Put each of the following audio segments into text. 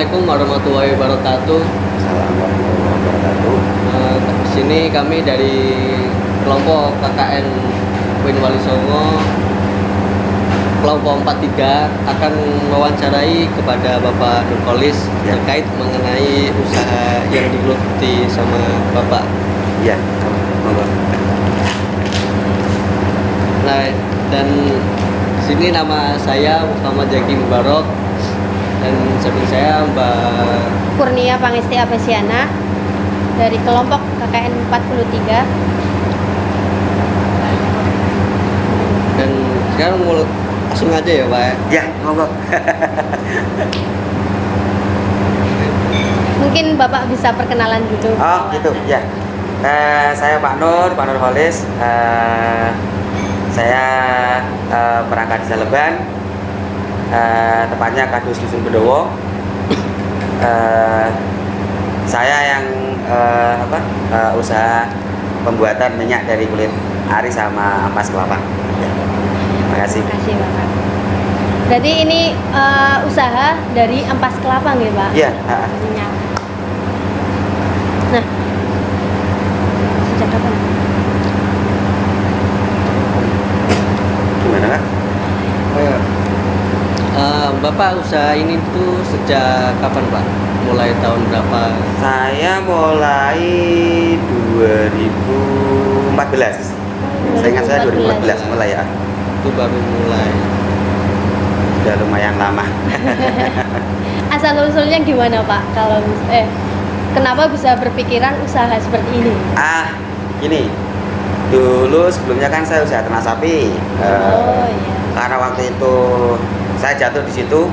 Assalamualaikum warahmatullahi wabarakatuh. Assalamualaikum warahmatullahi wabarakatuh. Di sini kami dari kelompok KKN Win Wali Songo kelompok 43 akan mewawancarai kepada Bapak Nurkolis terkait mengenai usaha yang digeluti sama Bapak. Iya, monggo. Nah, dan di sini nama saya Muhammad Jaki Mubarok dan samping saya Mbak Kurnia Pangesti Apesiana dari kelompok KKN 43. dan sekarang mau langsung aja ya Pak. Ya, monggo. Mungkin Bapak bisa perkenalan dulu. Oh, gitu. Ya. Saya Pak Nur Holis. Saya perangkat desa Leban. Tepatnya Kadus Dusun Bedowo. Saya yang usaha pembuatan minyak dari kulit ari sama ampas kelapa. Ya. Terima kasih. Terima kasih Bapak. Berarti ini usaha dari ampas kelapa nggih Pak? Iya. Minyak. Nah, sejak kapan? Gimana, Kak? Bapak usaha ini tuh sejak kapan Pak? Mulai tahun berapa? Saya mulai 2014. Saya ingat saya 2014 mulai ya. Itu baru mulai. Sudah lumayan lama. Asal usulnya gimana Pak? Kenapa bisa berpikiran usaha seperti ini? Gini. Dulu sebelumnya kan saya usaha ternak sapi. Oh iya. Karena waktu itu saya jatuh di situ,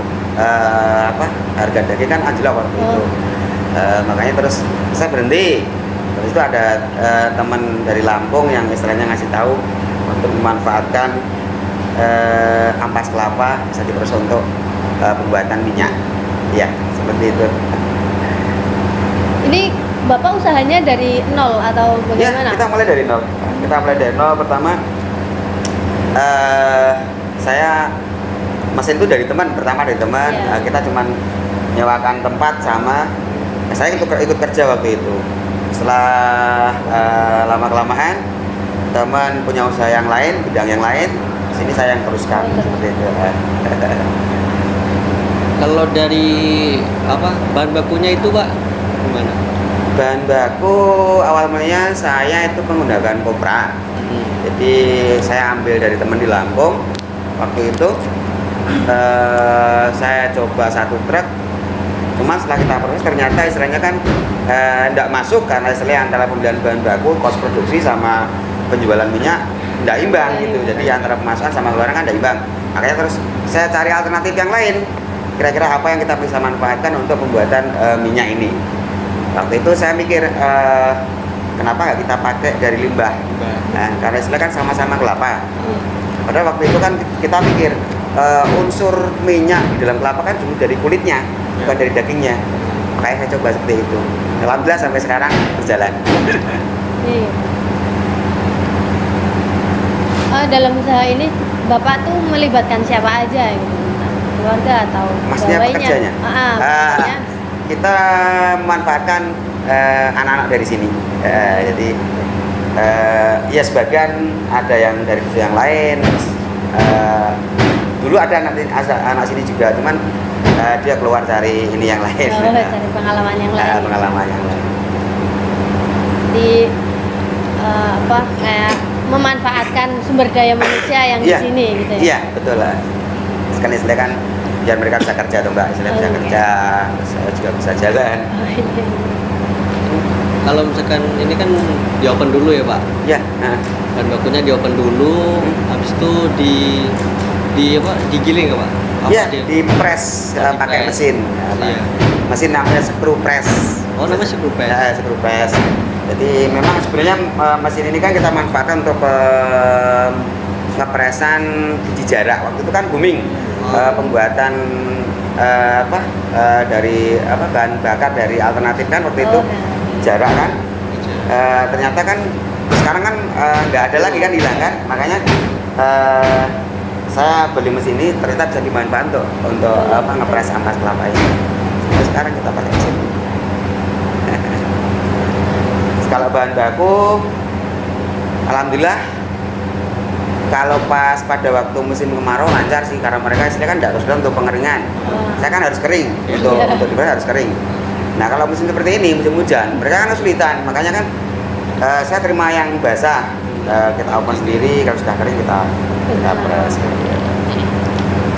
harga daging kan anjlok waktu itu. Makanya terus saya berhenti. Terus itu ada teman dari Lampung yang istilahnya ngasih tahu untuk memanfaatkan ampas kelapa bisa diproses untuk pembuatan minyak. Ya, seperti itu. Ini Bapak usahanya dari nol atau bagaimana? Ya, kita mulai dari nol. Pertama, saya mesin itu dari teman. Yeah. Kita cuman nyewakan tempat sama saya ikut kerja waktu itu. Setelah lama-kelamaan teman punya usaha yang lain, bidang yang lain, sini saya yang teruskan seperti itu. Kalau dari bahan bakunya itu Pak gimana? Bahan baku awal mulanya saya itu menggunakan kopra. Jadi saya ambil dari teman di Lampung. Waktu itu saya coba 1 truk. Cuma setelah kita proses ternyata istilahnya kan tidak masuk karena istilahnya antara pembelian bahan baku, kos produksi sama penjualan minyak tidak imbang gitu. Jadi antara pemasukan sama keluaran kan tidak imbang. Makanya terus saya cari alternatif yang lain. Kira-kira apa yang kita bisa manfaatkan untuk pembuatan minyak ini. Waktu itu saya mikir kenapa nggak kita pakai dari limbah? Nah, karena istilah kan sama-sama kelapa. Padahal waktu itu kan kita mikir unsur minyak di dalam kelapa kan cuma dari kulitnya, bukan dari dagingnya. Makanya saya coba seperti itu. Alhamdulillah sampai sekarang berjalan. Iya. Dalam usaha ini Bapak tuh melibatkan siapa aja gitu? Keluarga atau Maksudnya pekerjanya? Maksudnya Kita memanfaatkan anak-anak dari sini. Jadi ya sebagian ada yang dari desa yang lain. Dulu ada anak sini juga, cuman dia keluar cari ini yang lain. Cari pengalaman yang lain. Pengalaman yang lain. Di kayak memanfaatkan sumber daya manusia yang di sini gitu ya. Iya, betul lah. Sekali istilah kan biar mereka bisa kerja tuh Mbak, istilah bisa kerja, terus saya juga bisa jalan. Kalau misalkan ini kan di open dulu ya Pak. Ya. Bahan bakunya di open dulu, habis itu digiling ya Pak? Iya, di press pakai mesin. Iya. Mesin namanya screw press. Oh, namanya screw press. Screw press. Jadi memang sebenarnya mesin ini kan kita manfaatkan untuk ngepresan biji jarak. Waktu itu kan booming pembuatan dari bahan bakar dari alternatif kan waktu itu jarak kan. Ternyata kan sekarang kan nggak ada lagi kan, hilang kan. Makanya saya beli mesin ini ternyata bisa dimanfaatkan untuk ngepres ampas kelapa ini. Nah, sekarang kita pakai mesin. Kalau bahan baku, alhamdulillah kalau pas pada waktu musim kemarau lancar sih, karena mereka istilahnya kan tidak kesulitan untuk pengeringan. Saya kan harus kering, untuk dibelah harus kering. Nah kalau musim seperti ini, musim hujan, mereka kan kesulitan. Makanya kan saya terima yang basah, kita open sendiri, kalau sudah kering kita press.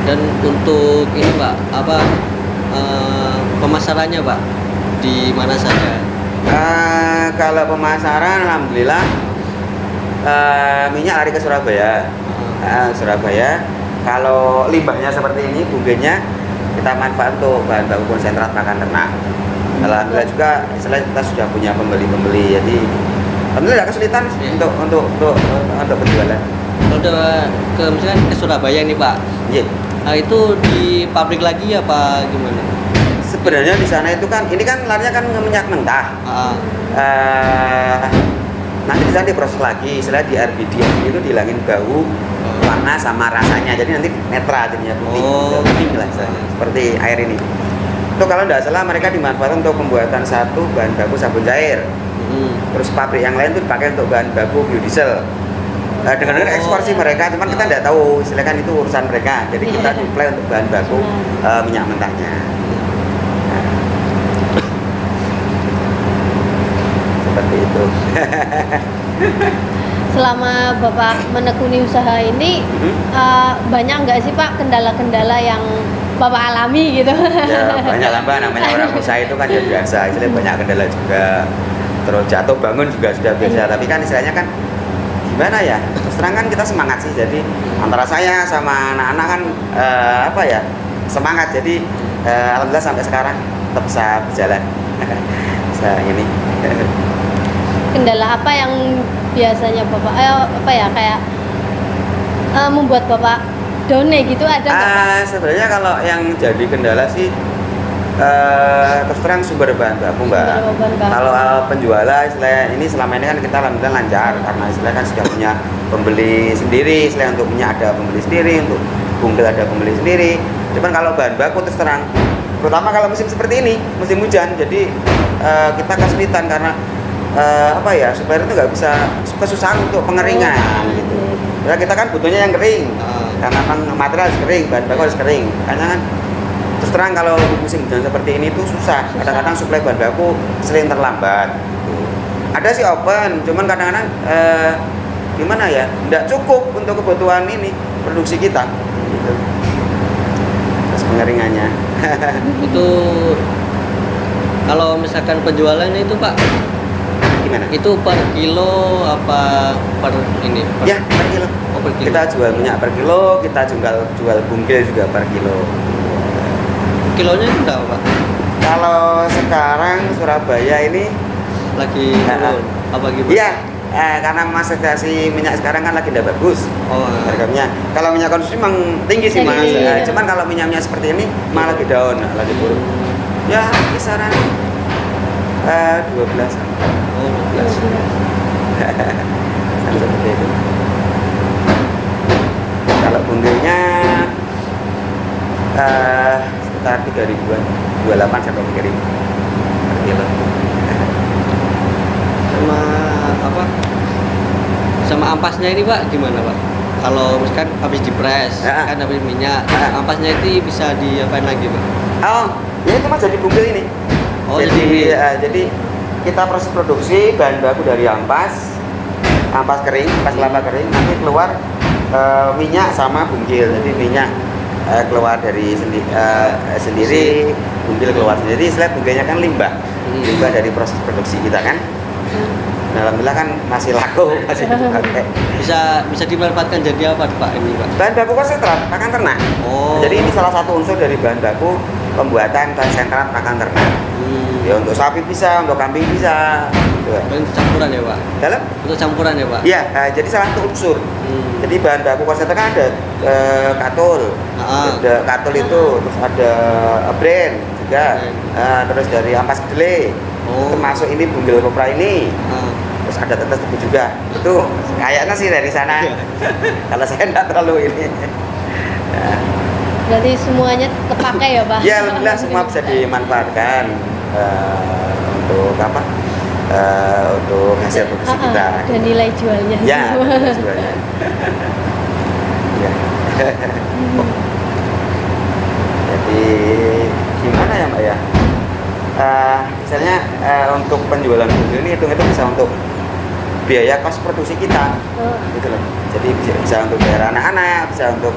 Dan untuk ini Pak, apa pemasarannya Pak di mana saja? Kalau pemasaran, alhamdulillah minyak lari ke Surabaya. Surabaya. Kalau limbahnya seperti ini, bungenya kita manfaat untuk bahan baku konsentrat pakan ternak. Alhamdulillah juga, setelah kita sudah punya pembeli, jadi alhamdulillah tidak kesulitan untuk berjualan. Kalau misalkan ke Surabaya nih Pak, Iya. nah itu di pabrik lagi apa gimana? Sebenarnya di sana itu kan, ini kan larinya kan minyak mentah. Nanti di sana diproses lagi, setelah di RBD itu dihilangin bau, warna sama rasanya, jadi nanti netral jadinya putih. Putih lah istilahnya, seperti air ini. Itu kalau tidak salah mereka dimanfaatkan untuk pembuatan satu bahan baku sabun cair. Terus pabrik yang lain itu dipakai untuk bahan baku biodiesel. Dengan ekspor sih mereka, cuman kita tidak tahu, silakan itu urusan mereka. Jadi kita supply untuk bahan baku minyak mentahnya. Seperti itu. Selama Bapak menekuni usaha ini, banyak nggak sih Pak kendala-kendala yang Bapak alami gitu? Ya banyak lah Mbak, namanya orang usaha itu kan ya biasa, istilahnya banyak kendala juga. Terus jatuh bangun juga sudah biasa, tapi kan istilahnya kan gimana ya, terus terang kan kita semangat sih. Jadi antara saya sama anak-anak kan apa ya, semangat. Jadi alhamdulillah sampai sekarang tetap bisa berjalan. Saya ini. Kendala apa yang biasanya Bapak apa ya kayak membuat Bapak down gitu ada nggak Pak? Sebenarnya kalau yang jadi kendala sih terus terang sumber bahan baku Mbak. Sumber bahan baku. Kalau penjualan istilah ini selama ini kan kita alhamdulillah lancar, karena istilah kan sudah punya pembeli sendiri. Istilah untuk minyak ada pembeli sendiri, untuk bungkel ada pembeli sendiri. Cuman kalau bahan baku terus terang, terutama kalau musim seperti ini, musim hujan, jadi kita kesulitan karena apa ya, supplier itu nggak bisa, kesusahan untuk pengeringan gitu. Ya kita kan butuhnya yang kering, karena kan material harus kering, bahan baku harus kering. Karena kan terus terang kalau musim hujan seperti ini tuh susah. Kadang-kadang suplai bahan baku sering terlambat. Ada sih open, cuman kadang-kadang gimana ya, tidak cukup untuk kebutuhan ini produksi kita. Gitu. Terus pengeringannya. Itu kalau misalkan penjualannya itu Pak, Gimana? itu per kilo apa per ini? Ya, per kilo. Oh, per kilo. Kita jual minyak per kilo, kita jual bungkil juga per kilo. Kilonya itu berapa Pak? Kalau sekarang Surabaya ini Lagi turun apa gimana? iya, karena situasi minyak sekarang kan lagi tidak bagus harganya. Kalau minyak konsumsi memang tinggi sih Mas. Tinggi. Cuman kalau minyaknya seperti ini malah lagi down, lagi turun. Ya kisaran 12. Oh, 12. Seperti itu. Kalau bungkilnya sekitar 3.000-an, 28 sampai 3.000 per kilo. Sama apa? Sama ampasnya ini Pak gimana Pak? Kalau misalkan habis dipres, kan habis minyak, ampasnya itu bisa diapain lagi Pak? Oh, ya itu Mas jadi bungkil ini. Oh, jadi kita proses produksi bahan baku dari ampas kering, ampas kelapa kering, nanti keluar minyak sama bungkil. Jadi minyak keluar dari sendiri, bungkil keluar sendiri. Setelah bungkilnya kan limbah dari proses produksi kita kan. Nah, alhamdulillah kan masih laku, masih dipakai. Bisa dimanfaatkan jadi apa Pak ini Pak? Bahan baku konsentrat pakan ternak. Oh. Jadi ini salah satu unsur dari bahan baku pembuatan konsentrat pakan ternak. Ya untuk sapi bisa, untuk kambing bisa. Gitu. Untuk campuran ya Pak? Dalam? Untuk campuran ya Pak? Iya, jadi salah satu unsur. Jadi bahan baku konsentrat kan ada katul, ada katul itu, terus ada brand juga, terus dari ampas kedelai. Termasuk ini bungkil kopra ini, terus ada tetes tebu juga. Itu kayaknya sih dari sana. Kalau saya enggak terlalu ini. Berarti semuanya terpakai ya Pak? Ya alhamdulillah semua bisa dimanfaatkan untuk apa? Untuk hasil produksi kita. Dan nilai jualnya. Ya, nilai jualnya. Ya. Jadi gimana ya Mbak ya? Misalnya untuk penjualan buku ini itu bisa untuk biaya kos produksi kita, gitu loh. Jadi bisa untuk bayar anak-anak, bisa untuk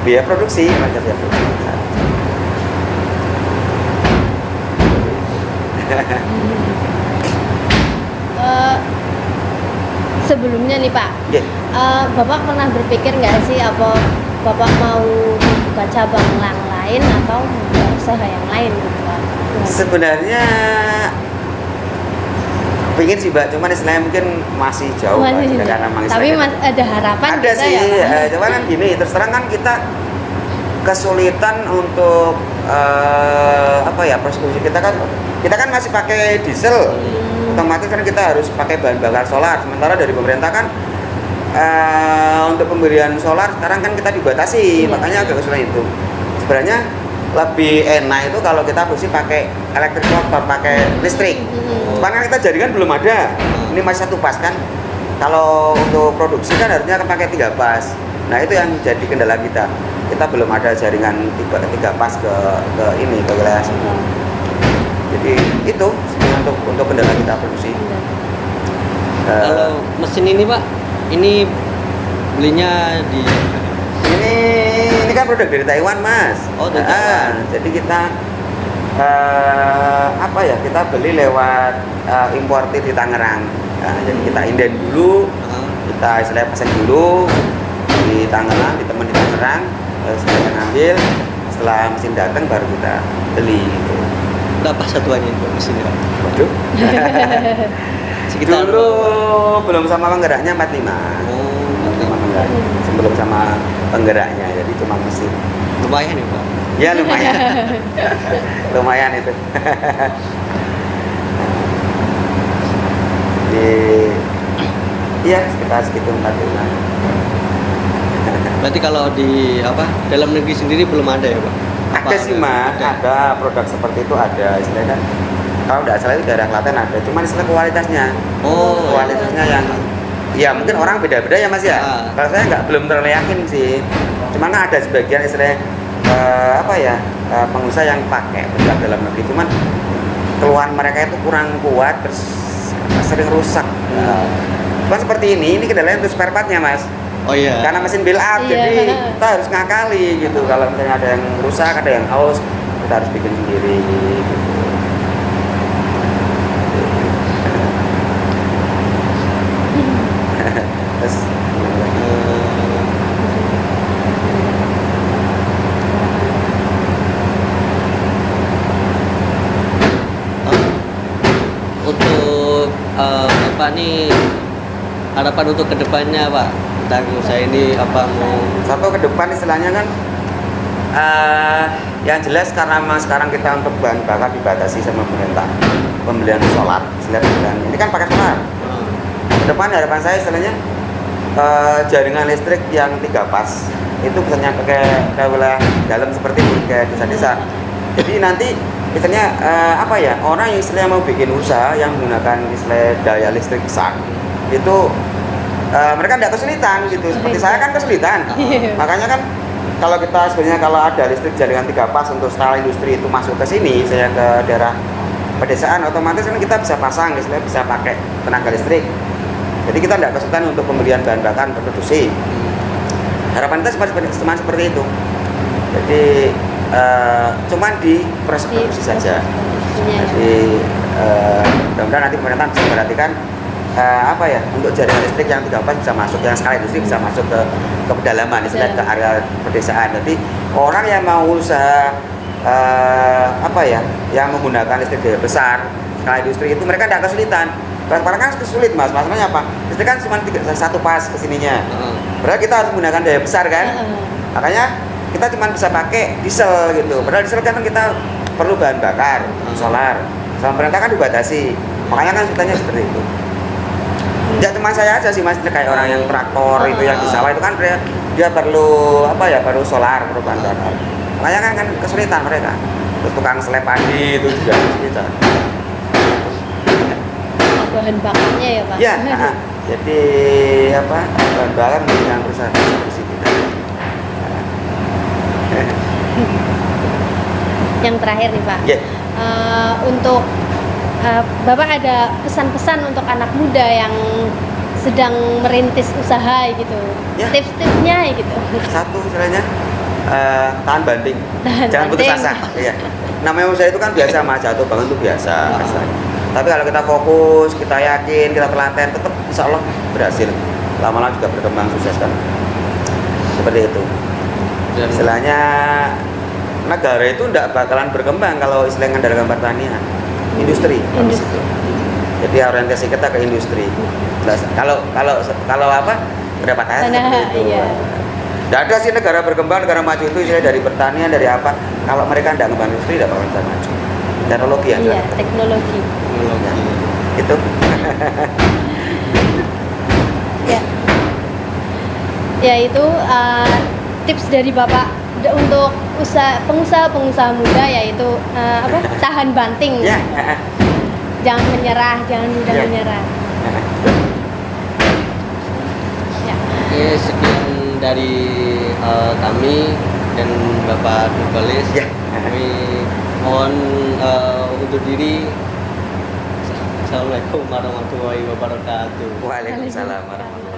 biaya produksi, macam biaya produksi. Sebelumnya nih Pak, Bapak pernah berpikir nggak sih apa Bapak mau buka cabang yang lain atau buka usaha yang lain gitu Pak? Sebenarnya pengen sih Mbak, cuman istilahnya mungkin masih jauh. Karena tapi ada harapan ada kita sih, ya, cuman kan gini, terus terang kan kita kesulitan untuk produksi kita kan masih pakai diesel, otomatis kan kita harus pakai bahan bakar solar, sementara dari pemerintah kan untuk pemberian solar sekarang kan kita dibatasi, makanya agak kesulitan itu. Sebenarnya lebih enak itu kalau kita produksi pakai elektrik motor, pakai listrik. Karena kita jaringan belum ada, ini masih satu pas kan. Kalau untuk produksi kan harusnya kan pakai 3 pas. Nah itu yang jadi kendala kita. Kita belum ada jaringan 3 pas ke wilayah sini. Jadi itu untuk kendala kita produksi. Kalau mesin ini Pak, ini belinya di ini kan produk dari Taiwan Mas. Oh dari Taiwan. Jadi kita kita beli lewat importir di Tangerang. Jadi kita inden dulu, kita istilahnya pesan dulu di Tangerang, di teman di Tangerang, saya ngambil, setelah mesin datang baru kita beli gitu. Berapa satuannya itu mesinnya Pak? Waduh. Sekitar dulu belum sama penggeraknya 45. Sebelum sama penggeraknya, jadi cuma mesin. Lumayan ya Pak? Ya lumayan. Lumayan itu. Iya sekitar segitu 45. Berarti kalau di dalam negeri sendiri belum ada ya Pak? Ada sih Mas, ada produk seperti itu ada, istilahnya kan kalau tidak salah itu daerah Klaten ada, cuman istilah kualitasnya. Kualitasnya yang ya mungkin orang beda-beda ya Mas ya. Kalau saya belum terlalu yakin sih. Cuman kan ada sebagian istilahnya pengusaha yang pakai produk dalam negeri, cuman keluhan mereka itu kurang kuat, terus sering rusak. Cuman seperti ini kendalanya untuk spare partnya Mas. Oh iya. Karena mesin build up, jadi kita harus ngakali gitu. Kalau misalnya ada yang rusak, ada yang haus, kita harus bikin sendiri. Gitu. Terus, untuk Bapak nih harapan untuk kedepannya Pak tentang usaha ini mau satu ke depan istilahnya kan yang jelas karena memang sekarang kita untuk bahan bakar dibatasi sama pemerintah pembelian solar, ini kan pakai solar. Ke depan harapan saya istilahnya jaringan listrik yang 3 pas itu bisa nyampe ke wilayah dalam seperti ini, ke desa-desa. Jadi nanti misalnya orang yang istilahnya mau bikin usaha yang menggunakan istilah daya listrik besar itu mereka tidak kesulitan gitu. Seperti saya kan kesulitan. Makanya kan kalau kita sebenarnya kalau ada listrik jaringan 3 pas untuk skala industri itu masuk ke sini, saya ke daerah pedesaan, otomatis kan kita bisa pasang, istilahnya bisa pakai tenaga listrik. Jadi kita tidak kesulitan untuk pembelian bahan bakar untuk produksi. Harapan kita cuma seperti itu. Jadi cuman di proses produksi saja. Jadi mudah-mudahan nanti pemerintah bisa memperhatikan untuk jaringan listrik yang 3 pas bisa masuk, yang skala industri bisa masuk ke pedalaman, istilahnya ke area pedesaan. Jadi orang yang mau usaha yang menggunakan listrik daya besar skala industri itu mereka tidak kesulitan. Sekarang kan kesulit Mas, masalahnya apa? Listrik kan cuma 1 pas kesininya. Padahal kita harus menggunakan daya besar kan. Makanya kita cuma bisa pakai diesel gitu. Padahal diesel kan kita perlu bahan bakar, solar. Sama pemerintah kan dibatasi. Makanya kan ceritanya seperti itu. Ya cuma saya aja sih Mas, kayak orang yang traktor itu yang di sawah itu kan dia perlu apa ya, perlu solar, perlu bantuan. Makanya kan kesulitan mereka. Terus tukang seleb padi itu juga kesulitan. Bahan bakarnya ya Pak? Ya, jadi apa, bahan bakar dengan perusahaan produksi kita. Yang terakhir nih Pak, Ya. untuk Bapak ada pesan-pesan untuk anak muda yang sedang merintis usaha gitu, Ya. tips-tipsnya gitu. Satu istilahnya tahan banting, Tahan jangan putus banting. asa. Iya. Namanya usaha itu kan biasa, mas, jatuh bangun itu biasa. Istilahnya. Tapi kalau kita fokus, kita yakin, kita telaten, tetap insya Allah berhasil. Lama-lama juga berkembang sukses kan. Seperti itu. Dan Istilahnya negara itu tidak bakalan berkembang kalau istilahnya mengandalkan pertanian, industri. Industri. Jadi orientasi kita ke industri. Kalau apa, berapa tahun Tanah, seperti itu. iya. Tidak ada sih negara berkembang, negara maju itu istilahnya dari pertanian, dari apa. Kalau mereka tidak ngembang industri, tidak bakal bisa maju. Teknologi yang Iya, teknologi. itu. Ya. Ya itu tips dari Bapak untuk pengusaha muda, yaitu apa? Tahan banting. Ya. Jangan menyerah, jangan mudah Ya. menyerah. Ya. Oke, sekian dari kami dan Bapak Nurbalis. Ya. Kami mohon undur diri. Assalamualaikum warahmatullahi wabarakatuh. Waalaikumsalam warahmatullahi wabarakatuh.